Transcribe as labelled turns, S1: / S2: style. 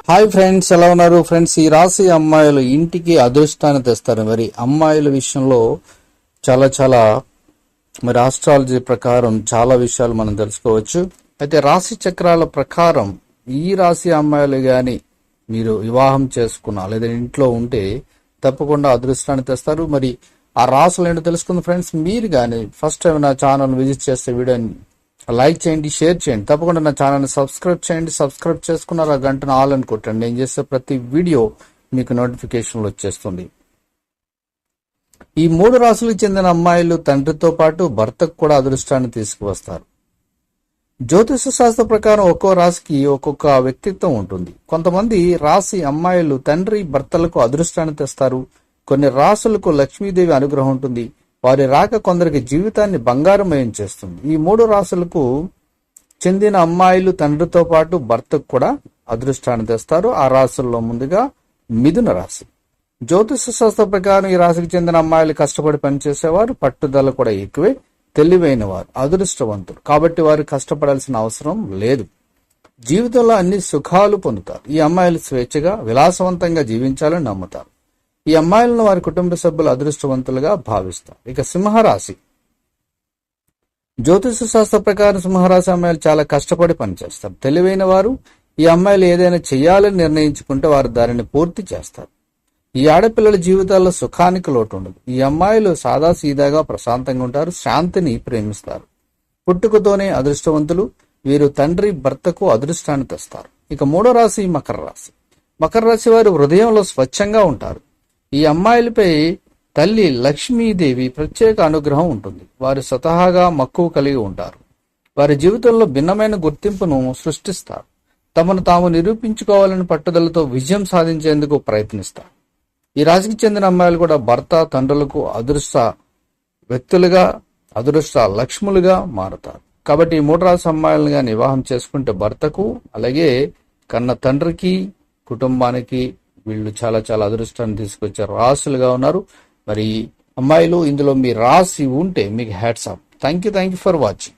S1: Hi friends, ఎలా ఉన్నారు friends? ఈ రాశి అమ్మాయిలు ఇంటికి అదృష్టాన్ని తెస్తారు. మరి అమ్మాయిల విషయంలో చాలా మరి ఆస్ట్రాలజీ ప్రకారం చాలా విషయాలు మనం తెలుసుకోవచ్చు. అయితే రాశి చక్రాల ప్రకారం ఈ రాశి అమ్మాయిలు గాని మీరు వివాహం చేసుకున్నా లేదా ఇంట్లో ఉంటే తప్పకుండా అదృష్టాన్ని తెస్తారు. మరి ఆ రాశులు ఏంటో తెలుసుకుందాం ఫ్రెండ్స్. మీరు కానీ ఫస్ట్ టైం నా ఛానల్ విజిట్ చేస్తే వీడియోని లైక్ చేయండి, షేర్ చేయండి. తప్పకుండా నా ఛానల్ని సబ్స్క్రైబ్ చేయండి. సబ్స్క్రైబ్ చేసుకున్నారు ఆ గంటను ఆల్ అని కొట్టండి. నేను చేసే ప్రతి వీడియో మీకు నోటిఫికేషన్లు వచ్చేస్తుంది. ఈ 3 రాశులకు చెందిన అమ్మాయిలు తండ్రితో పాటు భర్తకు కూడా అదృష్టాన్ని తీసుకువస్తారు. జ్యోతిష శాస్త్ర ప్రకారం ఒక్కో రాశికి ఒక్కొక్క వ్యక్తిత్వం ఉంటుంది. కొంతమంది రాశి అమ్మాయిలు తండ్రి భర్తలకు అదృష్టాన్ని తెస్తారు. కొన్ని రాశులకు లక్ష్మీదేవి అనుగ్రహం ఉంటుంది. వారి రాక కొందరికి జీవితాన్ని బంగారమయం చేస్తుంది. ఈ 3 రాశులకు చెందిన అమ్మాయిలు తండ్రితో పాటు భర్తకు కూడా అదృష్టాన్ని తెస్తారు. ఆ రాశుల్లో ముందుగా మిథున రాశి. జ్యోతిష శాస్త్ర ప్రకారం ఈ రాశికి చెందిన అమ్మాయిలు కష్టపడి పనిచేసేవారు, పట్టుదల కూడా ఎక్కువే, తెలివైన వారు, అదృష్టవంతులు. కాబట్టి వారు కష్టపడాల్సిన అవసరం లేదు. జీవితంలో అన్ని సుఖాలు పొందుతారు. ఈ అమ్మాయిలు స్వేచ్ఛగా విలాసవంతంగా జీవించాలని నమ్ముతారు. ఈ అమ్మాయిలను వారి కుటుంబ సభ్యులు అదృష్టవంతులుగా భావిస్తారు. ఇక సింహరాశి. జ్యోతిష శాస్త్ర ప్రకారం సింహరాశి అమ్మాయిలు చాలా కష్టపడి పనిచేస్తారు. తెలివైన వారు. ఈ అమ్మాయిలు ఏదైనా చేయాలని నిర్ణయించుకుంటే వారు దానిని పూర్తి చేస్తారు. ఈ ఆడపిల్లల జీవితాల్లో సుఖానికి లోటు ఉండదు. ఈ అమ్మాయిలు సాదాసీదాగా ప్రశాంతంగా ఉంటారు, శాంతిని ప్రేమిస్తారు. పుట్టుకతోనే అదృష్టవంతులు. వీరు తండ్రి భర్తకు అదృష్టాన్ని తెస్తారు. ఇక 3వ రాశి మకర రాశి. మకర రాశి వారు హృదయంలో స్వచ్ఛంగా ఉంటారు. ఈ అమ్మాయిలపై తల్లి లక్ష్మీదేవి ప్రత్యేక అనుగ్రహం ఉంటుంది. వారు స్వతహాగా మక్కువ కలిగి ఉంటారు. వారి జీవితంలో భిన్నమైన గుర్తింపును సృష్టిస్తారు. తమను తాము నిరూపించుకోవాలని పట్టుదలతో విజయం సాధించేందుకు ప్రయత్నిస్తారు. ఈ రాశికి చెందిన అమ్మాయిలు కూడా భర్త, తండ్రులకు అదృష్ట వ్యక్తులుగా, అదృష్ట లక్ష్ములుగా మారుతారు. కాబట్టి ఈ 3 రాశి అమ్మాయిలను కానీ వివాహం చేసుకుంటే భర్తకు, అలాగే కన్న తండ్రికి, కుటుంబానికి వీళ్ళు చాలా అదృష్టాన్ని తీసుకొచ్చే రాశులుగా ఉన్నారు. మరి అమ్మాయిలు ఇందులో మీ రాశి ఉంటే మీకు hats off. Thank you for watching.